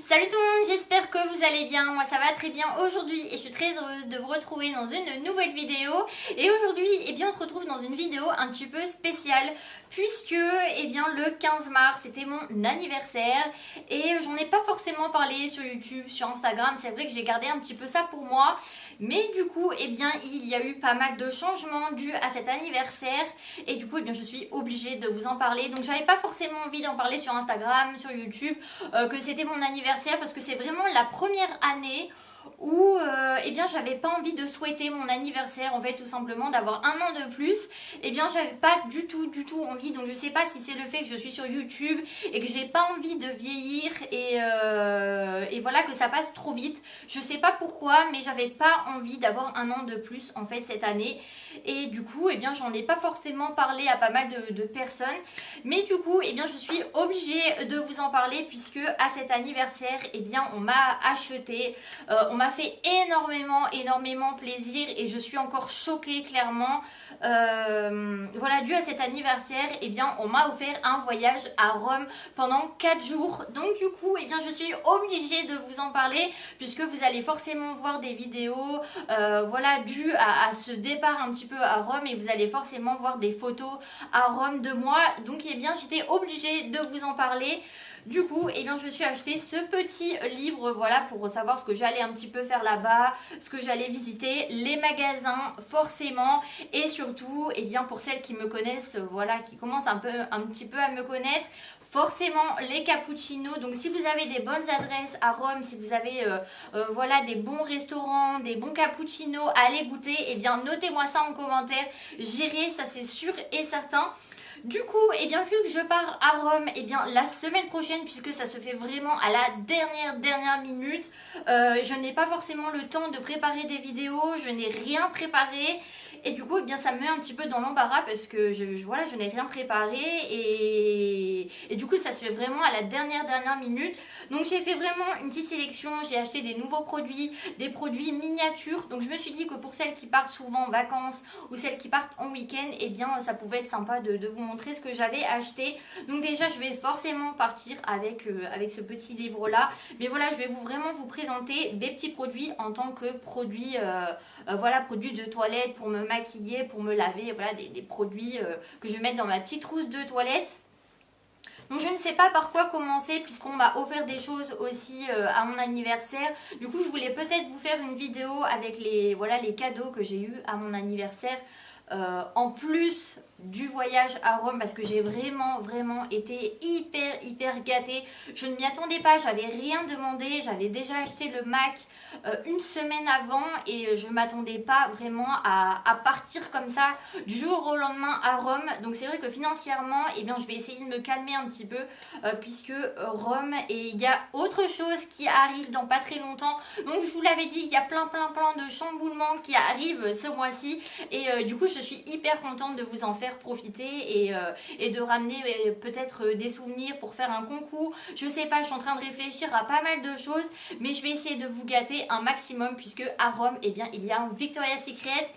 Salut tout le monde, j'espère que vous allez bien, moi ça va très bien aujourd'hui et je suis très heureuse de vous retrouver dans une nouvelle vidéo. Et aujourd'hui, on se retrouve dans une vidéo un petit peu spéciale puisque le 15 mars c'était mon anniversaire et j'en ai pas forcément parlé sur YouTube, sur Instagram, c'est vrai que j'ai gardé un petit peu ça pour moi. Mais du coup, il y a eu pas mal de changements dus à cet anniversaire et du coup, je suis obligée de vous en parler. Donc j'avais pas forcément envie d'en parler sur Instagram, sur YouTube, que c'était mon anniversaire parce que c'est vraiment la première année où j'avais pas envie de souhaiter mon anniversaire, en fait, tout simplement d'avoir un an de plus. J'avais pas du tout envie. Donc je sais pas si c'est le fait que je suis sur YouTube et que j'ai pas envie de vieillir et voilà, que ça passe trop vite. Je sais pas pourquoi, mais j'avais pas envie d'avoir un an de plus en fait cette année. Et du coup, j'en ai pas forcément parlé à pas mal de personnes. Mais du coup, je suis obligée de vous en parler puisque à cet anniversaire, on m'a acheté, on m'a fait énormément plaisir et je suis encore choquée clairement. Voilà, dû à cet anniversaire, on m'a offert un voyage à Rome pendant 4 jours. Donc du coup, je suis obligée de vous en parler puisque vous allez forcément voir des vidéos voilà, dues à ce départ un petit peu à Rome et vous allez forcément voir des photos à Rome de moi. Donc j'étais obligée de vous en parler. Du coup, je me suis acheté ce petit livre, voilà, pour savoir ce que j'allais un petit peu faire là-bas, ce que j'allais visiter, les magasins, forcément, et surtout, pour celles qui me connaissent, voilà, qui commencent un petit peu à me connaître, forcément les cappuccinos. Donc si vous avez des bonnes adresses à Rome, si vous avez voilà, des bons restaurants, des bons cappuccinos à aller goûter, notez-moi ça en commentaire. J'irai, ça c'est sûr et certain. Du coup, vu que je pars à Rome, la semaine prochaine, puisque ça se fait vraiment à la dernière minute, je n'ai pas forcément le temps de préparer des vidéos, je n'ai rien préparé. Et du coup, ça me met un petit peu dans l'embarras parce que voilà, je n'ai rien préparé et du coup, ça se fait vraiment à la dernière minute. Donc, j'ai fait vraiment une petite sélection. J'ai acheté des nouveaux produits, des produits miniatures. Donc, je me suis dit que pour celles qui partent souvent en vacances ou celles qui partent en week-end, ça pouvait être sympa de vous montrer ce que j'avais acheté. Donc, déjà, je vais forcément partir avec ce petit livre-là. Mais voilà, je vais vraiment vous présenter des petits produits en tant que produits, voilà, produits de toilette pour me maquiller, pour me laver, voilà, des produits que je vais mettre dans ma petite trousse de toilette. Donc je ne sais pas par quoi commencer puisqu'on m'a offert des choses aussi à mon anniversaire. Du coup je voulais peut-être vous faire une vidéo avec les cadeaux que j'ai eu à mon anniversaire. En plus du voyage à Rome parce que j'ai vraiment été hyper gâtée. Je ne m'y attendais pas, j'avais rien demandé, j'avais déjà acheté le Mac une semaine avant et je ne m'attendais pas vraiment à partir comme ça du jour au lendemain à Rome. Donc c'est vrai que financièrement, je vais essayer de me calmer un petit peu puisque Rome, et il y a autre chose qui arrive dans pas très longtemps. Donc je vous l'avais dit, il y a plein de chamboulements qui arrivent ce mois-ci et du coup je suis hyper contente de vous en faire profiter et de ramener peut-être des souvenirs pour faire un concours. Je sais pas, je suis en train de réfléchir à pas mal de choses, mais je vais essayer de vous gâter un maximum puisque à Rome, il y a un Victoria's Secret.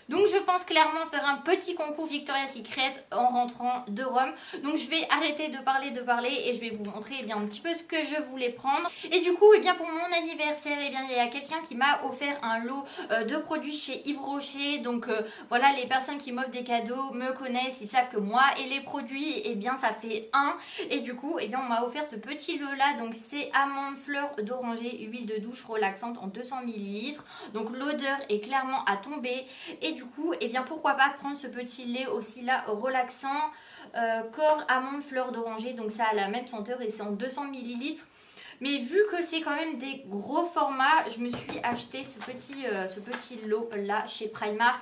Donc je pense clairement faire un petit concours Victoria's Secret en rentrant de Rome. Donc je vais arrêter de parler et je vais vous montrer un petit peu ce que je voulais prendre. Et du coup, pour mon anniversaire, il y a quelqu'un qui m'a offert un lot de produits chez Yves Rocher. Donc voilà, les personnes qui m'offrent des cadeaux me connaissent, ils savent que moi et les produits, ça fait un. Et du coup, on m'a offert ce petit lot là. Donc c'est amande, fleur d'oranger, huile de douche relaxante en 200 ml. Donc l'odeur est clairement à tomber. Et du coup, pourquoi pas prendre ce petit lait aussi là relaxant, corps, amande, fleur d'oranger. Donc ça a la même senteur et c'est en 200 ml. Mais vu que c'est quand même des gros formats, je me suis acheté ce petit lot là chez Primark.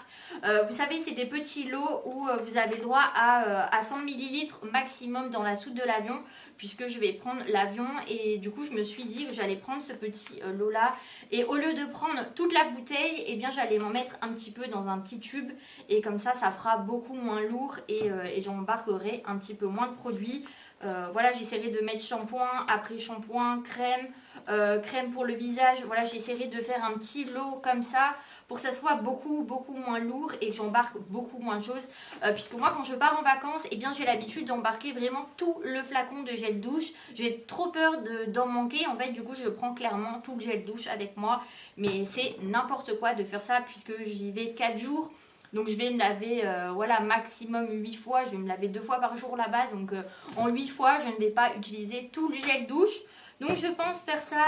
Vous savez, c'est des petits lots où vous avez droit à 100 ml maximum dans la soute de l'avion, puisque je vais prendre l'avion. Et du coup, je me suis dit que j'allais prendre ce petit lot là. Et au lieu de prendre toute la bouteille, j'allais m'en mettre un petit peu dans un petit tube. Et comme ça fera beaucoup moins lourd et j'embarquerai un petit peu moins de produits. Voilà, j'essaierai de mettre shampoing, après shampoing, crème, crème pour le visage. Voilà, j'essaierai de faire un petit lot comme ça pour que ça soit beaucoup moins lourd et que j'embarque beaucoup moins de choses. Puisque moi quand je pars en vacances, eh bien j'ai l'habitude d'embarquer vraiment tout le flacon de gel douche. J'ai trop peur d'en manquer. En fait du coup je prends clairement tout le gel douche avec moi. Mais c'est n'importe quoi de faire ça puisque j'y vais 4 jours. Donc je vais me laver voilà, maximum 8 fois. Je vais me laver 2 fois par jour là-bas. Donc en 8 fois je ne vais pas utiliser tout le gel douche. Donc je pense faire ça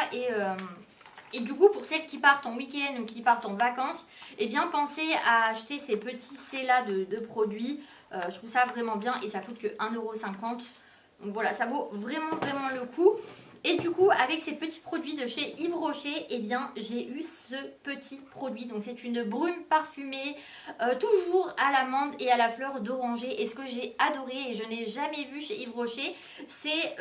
et du coup, pour celles qui partent en week-end ou qui partent en vacances, eh bien pensez à acheter ces petits C là de produits. Je trouve ça vraiment bien et ça coûte que 1,50 €. Donc voilà, ça vaut vraiment le coup. Et du coup, avec ces petits produits de chez Yves Rocher, eh bien j'ai eu ce petit produit. Donc c'est une brume parfumée, toujours à l'amande et à la fleur d'oranger. Et ce que j'ai adoré et je n'ai jamais vu chez Yves Rocher, c'est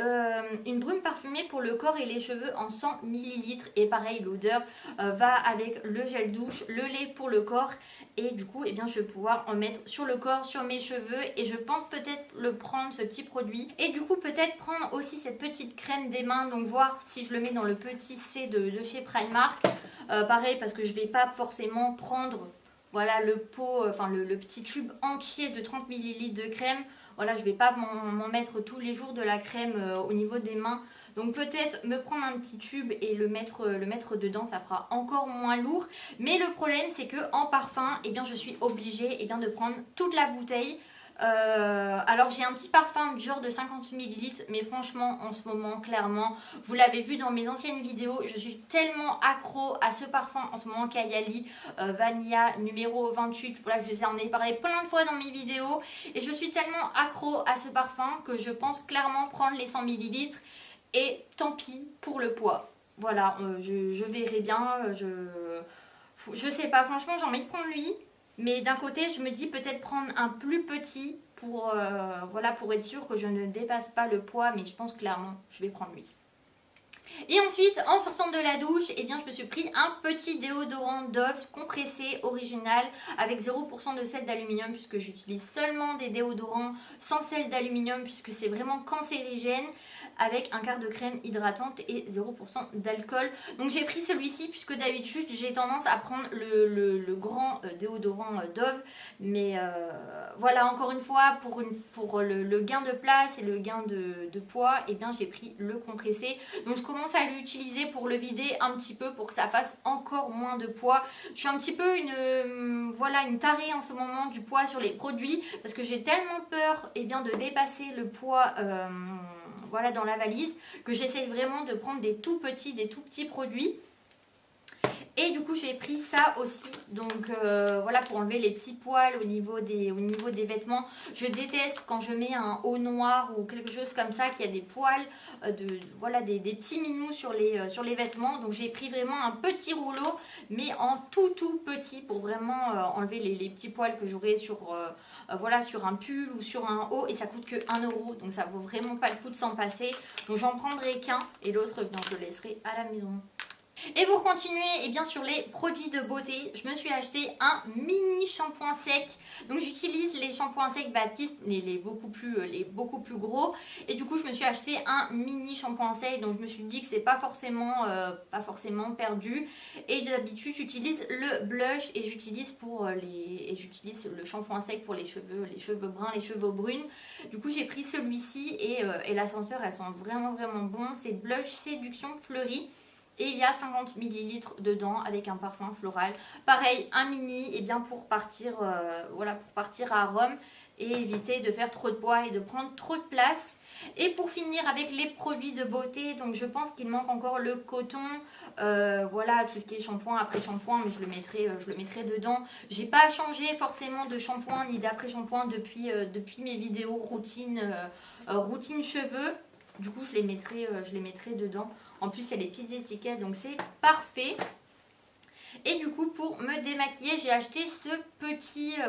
une brume parfumée pour le corps et les cheveux en 100 ml. Et pareil, l'odeur va avec le gel douche, le lait pour le corps. Et du coup, eh bien, je vais pouvoir en mettre sur le corps, sur mes cheveux. Et je pense peut-être le prendre, ce petit produit. Et du coup, peut-être prendre aussi cette petite crème des mains. Donc voir si je le mets dans le petit C de chez Primark. Pareil, parce que je ne vais pas forcément prendre voilà, le pot, enfin le petit tube entier de 30 ml de crème. Voilà, je ne vais pas m'en mettre tous les jours de la crème au niveau des mains. Donc peut-être me prendre un petit tube et le mettre dedans, ça fera encore moins lourd. Mais le problème c'est que en parfum, eh bien, je suis obligée de prendre toute la bouteille. Alors j'ai un petit parfum Dior de 50 ml, mais franchement en ce moment clairement, vous l'avez vu dans mes anciennes vidéos, je suis tellement accro à ce parfum en ce moment, Kayali Vanilla numéro 28. Voilà, je vous en ai parlé plein de fois dans mes vidéos et je suis tellement accro à ce parfum que je pense clairement prendre les 100 ml et tant pis pour le poids. Voilà, je verrai bien, je sais pas, franchement j'ai envie de prendre lui. Mais d'un côté, je me dis peut-être prendre un plus petit pour, voilà, pour être sûr que je ne dépasse pas le poids. Mais je pense clairement je vais prendre lui. Et ensuite, en sortant de la douche, eh bien, je me suis pris un petit déodorant Dove compressé original avec 0% de sel d'aluminium puisque j'utilise seulement des déodorants sans sel d'aluminium puisque c'est vraiment cancérigène, avec un quart de crème hydratante et 0% d'alcool. Donc j'ai pris celui-ci puisque d'habitude j'ai tendance à prendre le grand déodorant Dove. Mais voilà, encore une fois, pour le gain de place et le gain de poids, eh bien j'ai pris le compressé. Donc je commence à l'utiliser pour le vider un petit peu pour que ça fasse encore moins de poids. Je suis un petit peu une tarée en ce moment du poids sur les produits parce que j'ai tellement peur bien, de dépasser le poids voilà, dans la valise que j'essaie vraiment de prendre des tout petits produits. Et du coup j'ai pris ça aussi, donc voilà, pour enlever les petits poils au niveau des vêtements. Je déteste quand je mets un haut noir ou quelque chose comme ça qui a des poils, voilà, des petits minous sur les vêtements. Donc j'ai pris vraiment un petit rouleau mais en tout petit pour vraiment enlever les petits poils que j'aurai sur, voilà, sur un pull ou sur un haut. Et ça coûte que 1 €, donc ça vaut vraiment pas le coup de s'en passer. Donc j'en prendrai qu'un et l'autre je le laisserai à la maison. Et pour continuer, eh bien, sur les produits de beauté, je me suis acheté un mini shampoing sec. Donc j'utilise les shampoings secs Baptiste, mais les beaucoup plus gros. Et du coup je me suis acheté un mini shampoing sec. Donc je me suis dit que c'est pas forcément perdu. Et d'habitude j'utilise le blush et j'utilise le shampoing sec pour les cheveux bruns, les cheveux brunes. Du coup j'ai pris celui-ci et la senteur, elle sent vraiment bon. C'est blush séduction fleurie. Et il y a 50 ml dedans avec un parfum floral. Pareil, un mini, et bien pour partir, voilà, pour partir à Rome et éviter de faire trop de poids et de prendre trop de place. Et pour finir avec les produits de beauté, donc je pense qu'il manque encore le coton, voilà, tout ce qui est shampoing, après-shampoing, mais je le mettrai dedans. J'ai pas changé forcément de shampoing ni d'après-shampoing depuis mes vidéos routine cheveux. Du coup je les mettrai dedans. En plus il y a les petites étiquettes, donc c'est parfait. Et du coup pour me démaquiller j'ai acheté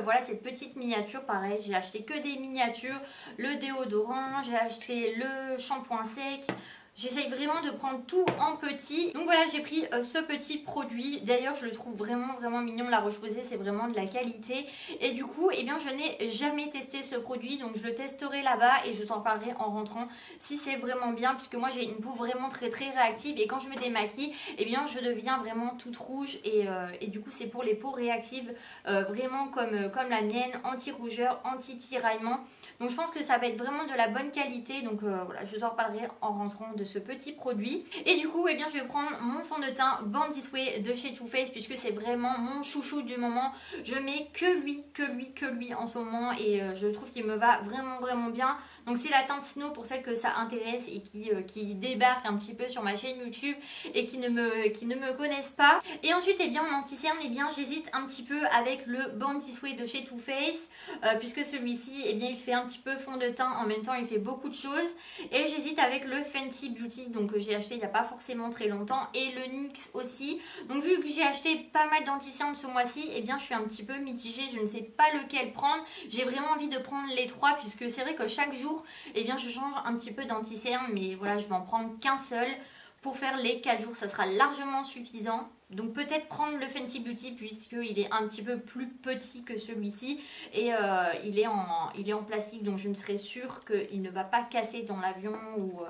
voilà, cette petite miniature. Pareil, j'ai acheté que des miniatures. Le déodorant, j'ai acheté le shampoing sec, J'essaye vraiment de prendre tout en petit. Donc voilà, j'ai pris ce petit produit. D'ailleurs, je le trouve vraiment mignon. La Roche-Posay, c'est vraiment de la qualité. Et du coup, eh bien, je n'ai jamais testé ce produit. Donc je le testerai là-bas et je vous en parlerai en rentrant si c'est vraiment bien. Puisque moi, j'ai une peau vraiment très réactive. Et quand je me démaquille, eh bien, je deviens vraiment toute rouge. Et du coup, c'est pour les peaux réactives, vraiment comme la mienne. Anti-rougeur, anti-tiraillement. Donc je pense que ça va être vraiment de la bonne qualité. Donc voilà, je vous en reparlerai en rentrant de ce petit produit. Et du coup, eh bien, je vais prendre mon fond de teint Born This Way de chez Too Faced, puisque c'est vraiment mon chouchou du moment. Je mets que lui en ce moment et je trouve qu'il me va vraiment bien. Donc c'est la teinte Snow pour celles que ça intéresse et qui débarquent un petit peu sur ma chaîne YouTube et qui ne me connaissent pas. Et ensuite, eh bien, en anti-cerne, eh bien, j'hésite un petit peu avec le Born This Way de chez Too Faced, puisque celui-ci, eh bien, il fait un petit peu fond de teint, en même temps il fait beaucoup de choses. Et j'hésite avec le Fenty Beauty, donc que j'ai acheté il n'y a pas forcément très longtemps, et le NYX aussi. Donc vu que j'ai acheté pas mal d'anti-cernes ce mois-ci, eh bien je suis un petit peu mitigée, je ne sais pas lequel prendre. J'ai vraiment envie de prendre les trois, puisque c'est vrai que chaque jour, eh bien je change un petit peu d'anti-cerne, mais voilà, je vais en prendre qu'un seul. Pour faire les 4 jours, ça sera largement suffisant. Donc peut-être prendre le Fenty Beauty puisqu'il est un petit peu plus petit que celui-ci. Et il est en plastique, donc je me serais sûre qu'il ne va pas casser dans l'avion ou...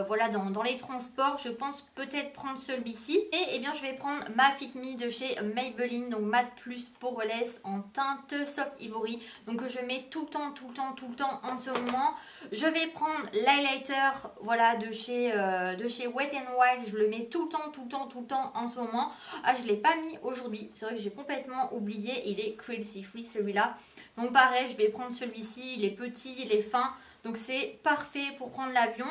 voilà, dans les transports, je pense peut-être prendre celui-ci. Et eh bien je vais prendre ma Fit Me de chez Maybelline, donc Matte Plus Poreless en teinte Soft Ivory. Donc je mets tout le temps en ce moment. Je vais prendre l'highlighter, voilà, de chez Wet n Wild. Je le mets tout le temps en ce moment. Ah, je ne l'ai pas mis aujourd'hui, c'est vrai que j'ai complètement oublié. Il est cruelty free celui-là. Donc pareil, je vais prendre celui-ci, il est petit, il est fin. Donc c'est parfait pour prendre l'avion.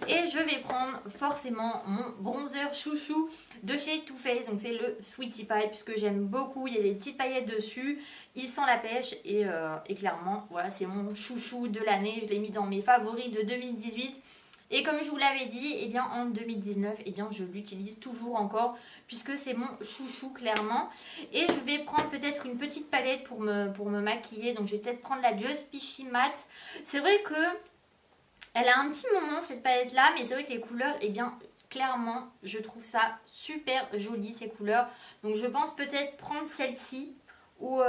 Et je vais prendre forcément mon bronzer chouchou de chez Too Faced. Donc c'est le Sweetie Pie, puisque j'aime beaucoup. Il y a des petites paillettes dessus. Il sent la pêche. Et clairement, voilà, c'est mon chouchou de l'année. Je l'ai mis dans mes favoris de 2018. Et comme je vous l'avais dit, eh bien en 2019, eh bien je l'utilise toujours encore, puisque c'est mon chouchou clairement. Et je vais prendre peut-être une petite palette pour me maquiller. Donc je vais peut-être prendre la Just Peachy Matte. C'est vrai que elle a un petit moment cette palette là, mais c'est vrai que les couleurs, eh bien clairement je trouve ça super joli ces couleurs. Donc je pense peut-être prendre celle-ci ou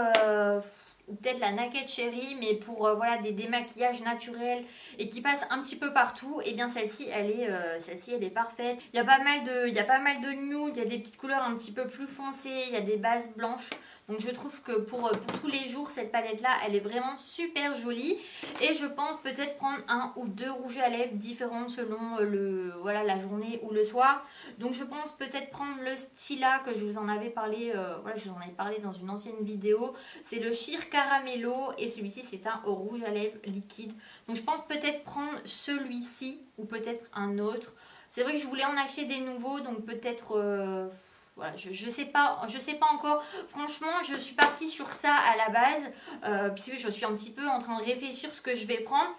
peut-être la Naked Cherry, mais pour voilà, des démaquillages naturels et qui passent un petit peu partout. Et bien celle-ci elle est parfaite. Il y a pas mal de nude, il y a des petites couleurs un petit peu plus foncées, il y a des bases blanches. Donc je trouve que pour tous les jours, cette palette là elle est vraiment super jolie. Et je pense peut-être prendre un ou deux rouges à lèvres différents selon voilà, la journée ou le soir. Donc je pense peut-être prendre le Stila que je vous en avais parlé, voilà, je vous en avais parlé dans une ancienne vidéo. C'est le Sheer Caramello et celui-ci c'est un au rouge à lèvres liquide. Donc je pense peut-être prendre celui-ci ou peut-être un autre. C'est vrai que je voulais en acheter des nouveaux, donc peut-être... voilà, je sais pas encore. Franchement, je suis partie sur ça à la base, puisque je suis un petit peu en train de réfléchir ce que je vais prendre.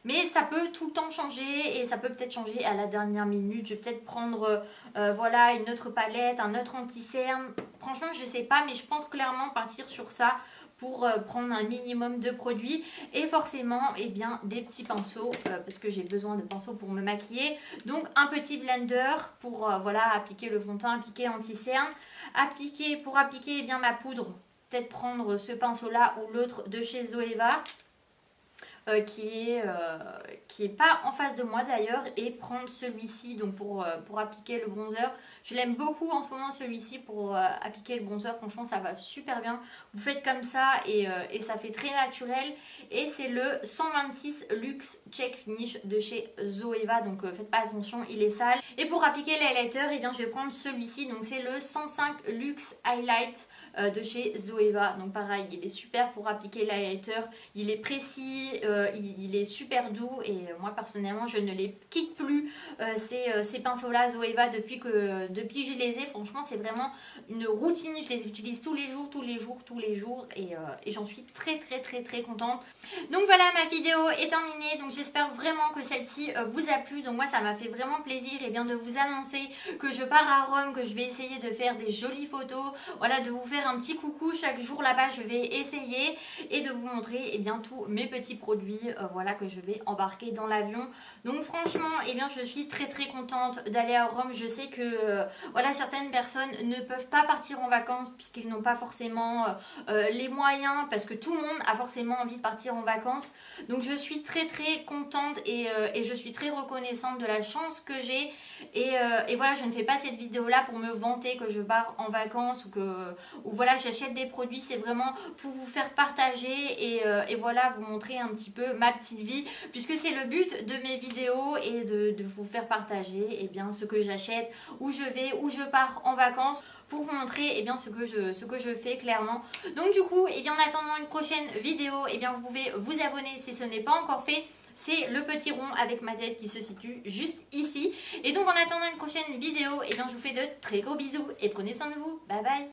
Mais ça peut tout le temps changer et ça peut peut-être changer à la dernière minute. Je vais peut-être prendre voilà, une autre palette, un autre anti-cerne. Franchement, je sais pas, mais je pense clairement partir sur ça pour prendre un minimum de produits. Et forcément, eh bien, des petits pinceaux, parce que j'ai besoin de pinceaux pour me maquiller. Donc, un petit blender pour voilà, appliquer le fond de teint, appliquer l'anti-cerne. Pour appliquer eh bien, ma poudre, peut-être prendre ce pinceau-là ou l'autre de chez Zoeva. Qui est pas en face de moi d'ailleurs, et prendre celui-ci donc pour appliquer le bronzer. Je l'aime beaucoup en ce moment celui-ci pour appliquer le bronzer, franchement ça va super bien. Vous faites comme ça et ça fait très naturel. Et c'est le 126 Luxe Check Finish de chez Zoeva, donc faites pas attention, il est sale. Et pour appliquer l'highlighter, eh bien je vais prendre celui-ci, donc c'est le 105 Luxe Highlight de chez Zoeva. Donc pareil, il est super pour appliquer l'highlighter, il est précis, il est super doux et moi personnellement je ne les quitte plus ces pinceaux là Zoeva depuis que je les ai. Franchement c'est vraiment une routine, je les utilise tous les jours et j'en suis très contente. Donc voilà, ma vidéo est terminée, donc j'espère vraiment que celle-ci vous a plu. Donc moi ça m'a fait vraiment plaisir et bien de vous annoncer que je pars à Rome, que je vais essayer de faire des jolies photos, voilà, de vous faire un petit coucou chaque jour là-bas. Je vais essayer et de vous montrer eh bien tous mes petits produits produits voilà, que je vais embarquer dans l'avion. Donc franchement, eh bien, je suis très contente d'aller à Rome. Je sais que voilà, certaines personnes ne peuvent pas partir en vacances puisqu'ils n'ont pas forcément les moyens, parce que tout le monde a forcément envie de partir en vacances. Donc je suis très contente et je suis très reconnaissante de la chance que j'ai. Et voilà, je ne fais pas cette vidéo là pour me vanter que je pars en vacances ou voilà, j'achète des produits. C'est vraiment pour vous faire partager et voilà, vous montrer un petit peu ma petite vie, puisque c'est le but de mes vidéos, et de vous faire partager eh bien, ce que j'achète, où je vais, où je pars en vacances, pour vous montrer eh bien, ce que je fais clairement. Donc du coup, eh bien, en attendant une prochaine vidéo, eh bien, vous pouvez vous abonner si ce n'est pas encore fait. C'est le petit rond avec ma tête qui se situe juste ici. Et donc en attendant une prochaine vidéo, eh bien, je vous fais de très gros bisous et prenez soin de vous. Bye bye.